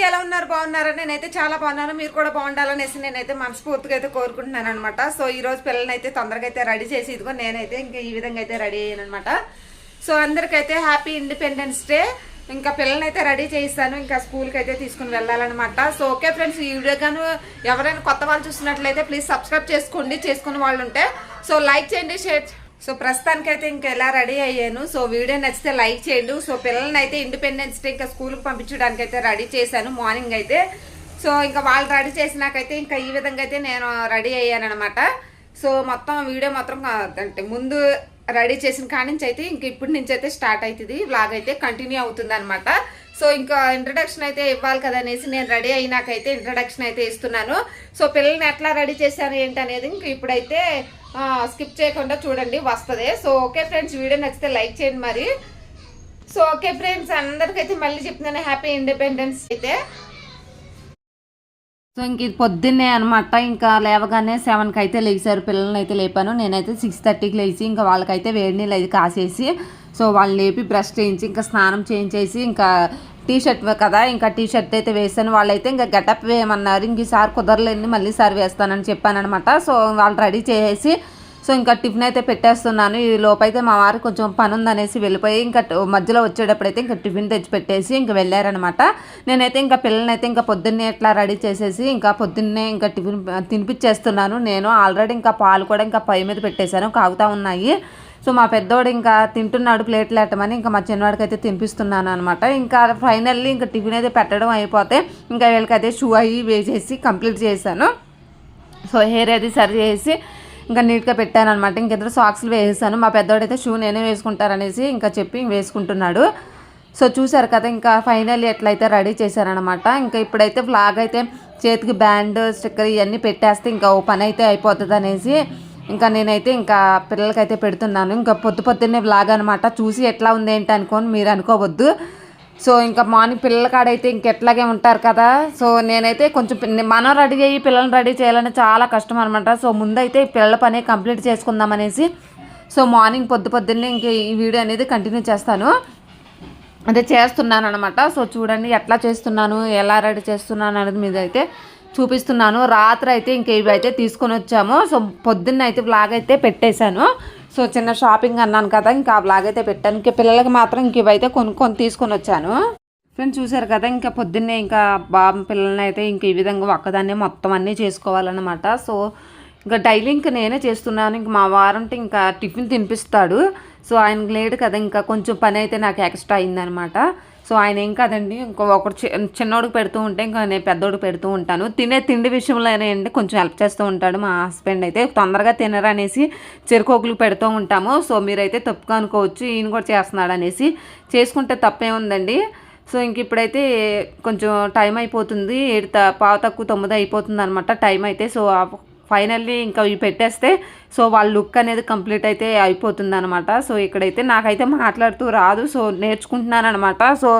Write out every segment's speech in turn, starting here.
ఎలా ఉన్నారు? బాగున్నారా? నేనైతే చాలా బాగున్నాను. మీరు కూడా బాగుండాలనేసి నేనైతే మనస్ఫూర్తిగా అయితే కోరుకుంటున్నాను అనమాట. సో ఈ రోజు పిల్లల్ని అయితే తొందరగా అయితే రెడీ చేసి ఇదిగో నేనైతే ఇంకా ఈ విధంగా అయితే రెడీ అయ్యాను అనమాట. సో అందరికైతే హ్యాపీ ఇండిపెండెన్స్ డే. ఇంకా పిల్లల్ని అయితే రెడీ చేయిస్తాను, ఇంకా స్కూల్కి అయితే తీసుకుని వెళ్ళాలన్నమాట. సో ఓకే ఫ్రెండ్స్, ఈ వీడియో గాను ఎవరైనా కొత్త వాళ్ళు చూసినట్లయితే ప్లీజ్ సబ్స్క్రైబ్ చేసుకోండి, చేసుకున్న వాళ్ళు ఉంటే. సో లైక్ చేయండి, షేర్. సో ప్రస్తుతానికైతే ఇంకా ఎలా రెడీ అయ్యాను. సో వీడియో నచ్చితే లైక్ చేయండి. సో పిల్లల్ని అయితే ఇండిపెండెన్స్ డే ఇంకా స్కూల్కి పంపించడానికి అయితే రెడీ చేశాను మార్నింగ్ అయితే. సో ఇంకా వాళ్ళు రెడీ చేసినాకైతే ఇంకా ఈ విధంగా అయితే నేను రెడీ అయ్యాను అనమాట. సో మొత్తం వీడియో మాత్రం అంటే ముందు రెడీ చేసిన కాడి నుంచి అయితే ఇంక ఇప్పటి నుంచి అయితే స్టార్ట్ అవుతుంది, వ్లాగ్ అయితే కంటిన్యూ అవుతుంది అనమాట. సో ఇంకా ఇంట్రడక్షన్ అయితే ఇవ్వాలి కదా అనేసి నేను రెడీ అయినాకైతే ఇంట్రడక్షన్ అయితే ఇస్తున్నాను. సో పిల్లల్ని ఎట్లా రెడీ చేశాను ఏంటి అనేది ఇంక ఇప్పుడైతే స్కిప్ చేయకుండా చూడండి, వస్తుంది. సో ఓకే ఫ్రెండ్స్, వీడియో నచ్చితే లైక్ చేయండి మరి. సో ఓకే ఫ్రెండ్స్, అందరికైతే మళ్ళీ చెప్తున్నాను హ్యాపీ ఇండిపెండెన్స్ అయితే. సో ఇంక ఇది పొద్దున్నే అనమాట. ఇంకా లేవగానే 7కి అయితే లేచారు, పిల్లల్ని అయితే లేపాను. నేనైతే 6:30కి లేచి ఇంకా వాళ్ళకైతే వేడి నీళ్ళు అయితే కాసేసి సో వాళ్ళని లేపి బ్రష్ చేయించి ఇంకా స్నానం చేయించేసి ఇంకా టీషర్ట్ కదా, ఇంకా టీషర్ట్ అయితే వేసాను. వాళ్ళైతే ఇంకా గెటప్ వేయమన్నారు. ఇంక ఈసారి కుదరలేని మళ్ళీ సారి వేస్తానని చెప్పాను అనమాట. సో వాళ్ళు రెడీ చేసేసి సో ఇంకా టిఫిన్ అయితే పెట్టేస్తున్నాను. ఈ లోపైతే మా వారు కొంచెం పని ఉందనేసి వెళ్ళిపోయి ఇంకా మధ్యలో వచ్చేటప్పుడైతే ఇంకా టిఫిన్ తెచ్చి పెట్టేసి ఇంకా వెళ్ళారనమాట. నేనైతే ఇంకా పిల్లల్ని అయితే ఇంకా పొద్దున్నే ఎట్లా రెడీ చేసేసి ఇంకా పొద్దున్నే ఇంకా టిఫిన్ తినిపించేస్తున్నాను. నేను ఆల్రెడీ ఇంకా పాలు కూడా ఇంకా పొయ్యి మీద పెట్టేశాను, కాగుతూ ఉన్నాయి. సో మా పెద్దోడు ఇంకా తింటున్నాడు, ప్లేట్లు పెట్టమని ఇంకా మా చిన్నవాడికి అయితే తినిపిస్తున్నాను అనమాట. ఇంకా ఫైనల్లీ ఇంకా టిఫిన్ అయితే పెట్టడం అయిపోతే ఇంకా వీళ్ళకైతే షూ అవి వేసేసి కంప్లీట్ చేశాను. సో హెయిర్ అది సరి చేసి ఇంకా నీట్గా పెట్టాను అనమాట. ఇంకెద్దరు సాక్స్లు వేసేసాను. మా పెద్దోడైతే షూ నేనే వేసుకుంటారనేసి ఇంకా చెప్పి వేసుకుంటున్నాడు. సో చూసారు కదా, ఇంకా ఫైనల్లీ ఎట్లయితే రెడీ చేశారనమాట. ఇంకా ఇప్పుడైతే ఫ్లాగ్ అయితే చేతికి బ్యాండ్ స్టిక్కర్ ఇవన్నీ పెట్టేస్తే ఇంకా ఓ పని అయితే అయిపోతుంది అనేసి ఇంకా నేనైతే ఇంకా పిల్లలకైతే పెడుతున్నాను. ఇంకా పొద్దున్నే వ్లాగ్ అనమాట. చూసి ఎట్లా ఉంది ఏంటి అనుకోని మీరు అనుకోవద్దు. సో ఇంకా మార్నింగ్ పిల్లల కాడైతే ఇంకెట్లాగే ఉంటారు కదా. సో నేనైతే కొంచెం మనం రెడీ అయ్యి పిల్లల్ని రెడీ చేయాలని చాలా కష్టం అనమాట. సో ముందైతే పిల్లల పని కంప్లీట్ చేసుకుందాం అనేసి సో మార్నింగ్ పొద్దున్నే ఇంక ఈ వీడియో అనేది కంటిన్యూ చేస్తాను, అంటే చేస్తున్నాను అనమాట. సో చూడండి ఎట్లా చేస్తున్నాను, ఎలా రెడీ చేస్తున్నాను అనేది మీద అయితే చూపిస్తున్నాను. రాత్రి అయితే ఇంక ఇవి అయితే తీసుకొని వచ్చాము. సో పొద్దున్న అయితే వ్లాగ్ అయితే పెట్టేశాను. సో చిన్న షాపింగ్ అన్నాను కదా, ఇంకా ఆ వ్లాగ్ అయితే పెట్టాను. ఇంకా పిల్లలకి మాత్రం ఇంక ఇవైతే కొనుక్కొని తీసుకొని వచ్చాను. ఫ్రెండ్స్ చూసారు కదా, ఇంకా పొద్దున్నే ఇంకా బాబు పిల్లల్ని అయితే ఇంక ఈ విధంగా ఒక్కదాన్నే మొత్తం అన్నీ చేసుకోవాలన్నమాట. సో ఇంకా డైలీ ఇంకా నేనే చేస్తున్నాను. ఇంక మా వారంటే ఇంకా టిఫిన్ తినిపిస్తాడు. సో ఆయనకి లేడు కదా, ఇంకా కొంచెం పని అయితే నాకు ఎక్స్ట్రా అయిందనమాట. సో ఆయన ఏం కాదండి, ఒకటి చిన్నోడికి పెడుతూ ఉంటే ఇంకా నేను పెద్దోడికి పెడుతూ ఉంటాను. తిండి విషయంలో అండి కొంచెం హెల్ప్ చేస్తూ ఉంటాడు మా హస్బెండ్. అయితే తొందరగా తినరు అనేసి చెరుకోకులకు పెడుతూ ఉంటాము. సో మీరైతే తప్పుగా అనుకోవచ్చు, ఈయన కూడా చేస్తున్నాడు అనేసి. చేసుకుంటే తప్పే ఉందండి. సో ఇంక ఇప్పుడైతే కొంచెం టైం అయిపోతుంది, 7:15-9 అయిపోతుంది అనమాట టైం అయితే. సో ఫైనల్లీ ఇంకా ఇవి పెట్టేస్తే సో వాళ్ళ లుక్ అనేది కంప్లీట్ అయితే అయిపోతుంది అనమాట. సో ఇక్కడైతే నాకైతే మాట్లాడుతూ రాదు, సో నేర్చుకుంటున్నాను అనమాట. సో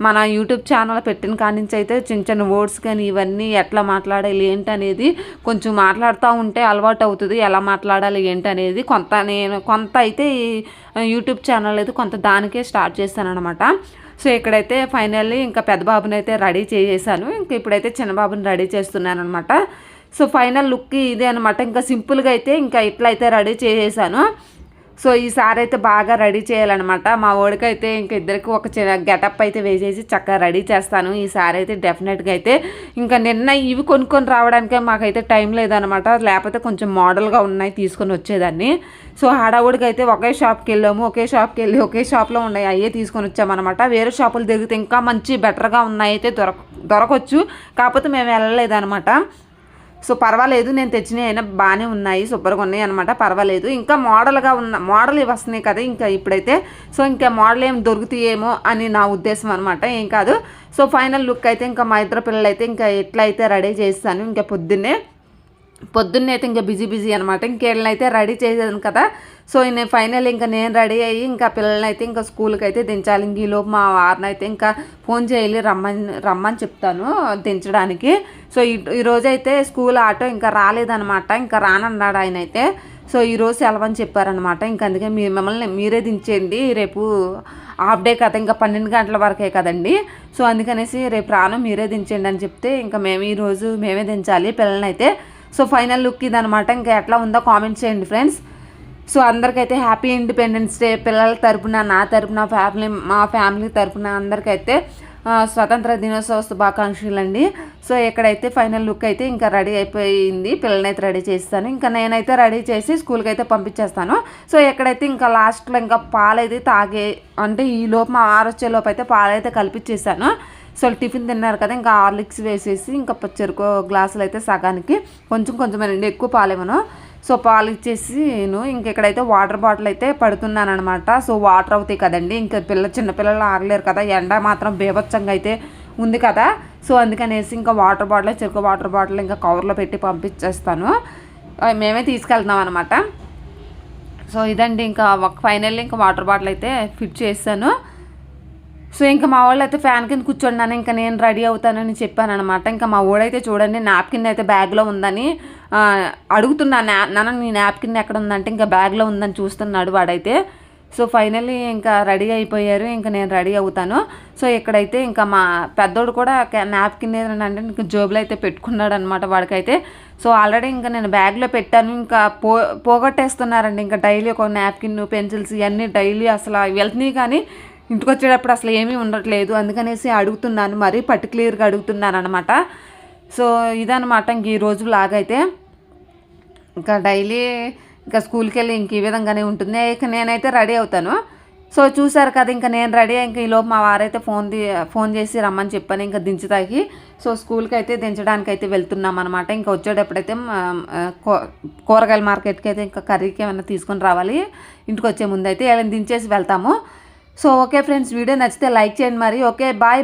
మన యూట్యూబ్ ఛానల్ పెట్టిన కాడి నుంచి అయితే చిన్న వర్డ్స్ కానీ ఇవన్నీ ఎట్లా మాట్లాడాలి ఏంటి అనేది కొంచెం మాట్లాడుతూ ఉంటే అలవాటు అవుతుంది, ఎలా మాట్లాడాలి ఏంటి అనేది. కొంత అయితే యూట్యూబ్ ఛానల్ అయితే కొంత దానికే స్టార్ట్ చేస్తాను అనమాట. సో ఇక్కడైతే ఫైనల్లీ ఇంకా పెద్ద బాబుని అయితే రెడీ చేసేసాను. ఇంకా ఇప్పుడైతే చిన్న బాబుని రెడీ చేస్తున్నాను అనమాట. సో ఫైనల్ లుక్ ఇదే అనమాట. ఇంకా సింపుల్గా అయితే ఇంకా ఇట్లయితే రెడీ చేసేసాను. సో ఈసారి అయితే బాగా రెడీ చేయాలన్నమాట. మా వాడికైతే ఇంకా ఇద్దరికి ఒక చిన్న గెటప్ అయితే వేసేసి చక్కగా రెడీ చేస్తాను ఈసారి అయితే డెఫినెట్గా అయితే. ఇంకా నిన్న ఇవి కొనుక్కొని రావడానికే మాకైతే టైం లేదనమాట, లేకపోతే కొంచెం మోడల్గా ఉన్నాయి తీసుకొని వచ్చేదాన్ని. సో హడావుడికి అయితే ఒకే షాప్కి వెళ్ళాము, ఒకే షాప్లో ఉన్నాయి అయ్యే తీసుకొని వచ్చామన్నమాట. వేరే షాపులు తిరిగితే ఇంకా మంచి బెటర్గా ఉన్నాయి అయితే దొరకవచ్చు, కాకపోతే మేము వెళ్ళలేదనమాట. సో పర్వాలేదు, నేను తెచ్చినవి అయినా బాగానే ఉన్నాయి, సూపర్గా ఉన్నాయి అనమాట, పర్వాలేదు. ఇంకా మోడల్ ఇవి వస్తున్నాయి కదా ఇంకా ఇప్పుడైతే. సో ఇంకా మోడల్ ఏమి దొరుకుతాయేమో అని నా ఉద్దేశం అనమాట, ఏం కాదు. సో ఫైనల్ లుక్ అయితే ఇంకా మా ఇద్దరు పిల్లలు అయితే ఇంకా ఎట్లయితే రెడీ చేస్తాను. ఇంకా పొద్దున్నే అయితే ఇంకా బిజీ అనమాట. ఇంకేళ్ళనైతే రెడీ చేసేది కదా. సో నేను ఫైనల్ ఇంకా నేను రెడీ అయ్యి ఇంకా పిల్లల్ని అయితే ఇంకా స్కూల్కి అయితే దించాలి. ఇంక ఈలోపు మా వారిని అయితే ఇంకా ఫోన్ చేయాలి, రమ్మని చెప్తాను దించడానికి. సో ఈరోజైతే స్కూల్ ఆటో ఇంకా రాలేదనమాట, ఇంకా రానన్నాడు ఆయన అయితే. సో ఈరోజు సెలవు అని చెప్పారనమాట. ఇంకా అందుకే మిమ్మల్ని మీరే దించేయండి, రేపు హాఫ్ డే కదా, ఇంకా 12 గంటల వరకే కదండి. సో అందుకనేసి రేపు రాను, మీరే దించండి అని చెప్తే ఇంకా ఈరోజు మేమే దించాలి పిల్లల్ని అయితే. సో ఫైనల్ లుక్ ఇదనమాట. ఇంకా ఎట్లా ఉందో కామెంట్ చేయండి ఫ్రెండ్స్. సో అందరికైతే హ్యాపీ ఇండిపెండెన్స్ డే. పిల్లల తరపున, నా తరపున, మా ఫ్యామిలీ తరపున అందరికైతే స్వతంత్ర దినోత్సవ శుభాకాంక్షలు అండి. సో ఇక్కడైతే ఫైనల్ లుక్ అయితే ఇంకా రెడీ అయిపోయింది. పిల్లల్ని అయితే రెడీ చేస్తాను, ఇంకా నేనైతే రెడీ చేసి స్కూల్కి అయితే పంపించేస్తాను. సో ఎక్కడైతే ఇంకా లాస్ట్లో ఇంకా పాలైతే అంటే ఈ లోపు మా వచ్చే లోపు అయితే పాలైతే కలిపించేసాను. సో టిఫిన్ తిన్నారు కదా, ఇంకా హార్లిక్స్ వేసేసి ఇంకా చెరుకు గ్లాసులు అయితే సగానికి కొంచెం ఎక్కువ పాలేమను. సో పాలు ఇచ్చేసి ఇంకెక్కడైతే వాటర్ బాటిల్ అయితే పడుతున్నాను అనమాట. సో వాటర్ అవుతాయి కదండి, ఇంకా చిన్నపిల్లలు ఆగలేరు కదా, ఎండ మాత్రం బీభత్సంగా అయితే ఉంది కదా. సో అందుకనేసి ఇంకా వాటర్ బాటిల్, చెరుకు వాటర్ బాటిల్ ఇంకా కవర్లో పెట్టి పంపించేస్తాను. మేమే తీసుకెళ్తున్నాం అనమాట. సో ఇదండి, ఇంకా ఫైనల్లీ ఇంకా వాటర్ బాటిల్ అయితే ఫిట్ చేస్తాను. సో ఇంకా మా వాళ్ళు అయితే ఫ్యాన్ కింద కూర్చోండి, ఇంకా నేను రెడీ అవుతానని చెప్పాను అనమాట. ఇంకా మా ఊడైతే చూడండి నాప్కిన్ అయితే బ్యాగ్లో ఉందని అడుగుతున్నాను, నాన్న నీ నాప్కిన్ ఎక్కడ ఉందంటే ఇంకా బ్యాగ్లో ఉందని చూస్తున్నాడు వాడైతే. సో ఫైనల్లీ ఇంకా రెడీ అయిపోయారు, ఇంకా నేను రెడీ అవుతాను. సో ఇక్కడైతే ఇంకా మా పెద్దోడు కూడా నాప్కిన్ ఏదంటే ఇంకా జోబులో అయితే పెట్టుకున్నాడు అనమాట వాడికైతే. సో ఆల్రెడీ ఇంకా నేను బ్యాగ్లో పెట్టాను, ఇంకా పోగొట్టేస్తున్నారండి. ఇంకా డైలీ ఒక నాప్కిన్, పెన్సిల్స్ ఇవన్నీ డైలీ అసలు వెళ్తున్నాయి, కానీ ఇంటికి వచ్చేటప్పుడు అసలు ఏమీ ఉండట్లేదు. అందుకనేసి అడుగుతున్నాను, మరీ పర్టికులర్గా అడుగుతున్నాను అనమాట. సో ఇదనమాట ఇంక ఈరోజు లాగైతే ఇంకా డైలీ ఇంకా స్కూల్కి వెళ్ళి ఇంక ఈ విధంగానే ఉంటుంది. ఇక నేనైతే రెడీ అవుతాను. సో చూసారు కదా, ఇంకా నేను రెడీ ఇంకా ఈలోపు మా వారైతే ఫోన్ చేసి రమ్మని చెప్పాను, ఇంకా దించుతాకి. సో స్కూల్కి అయితే దించడానికి అయితే వెళ్తున్నాం అనమాట. ఇంకా వచ్చేటప్పుడైతే కూరగాయల మార్కెట్కి అయితే ఇంకా కర్రీకి ఏమైనా తీసుకొని రావాలి. ఇంటికి వచ్చే ముందు అయితే దించేసి వెళ్తాము. సో ఓకే ఫ్రెండ్స్, వీడియో నచ్చితే లైక్ చేయండి మరి. Okay, bye.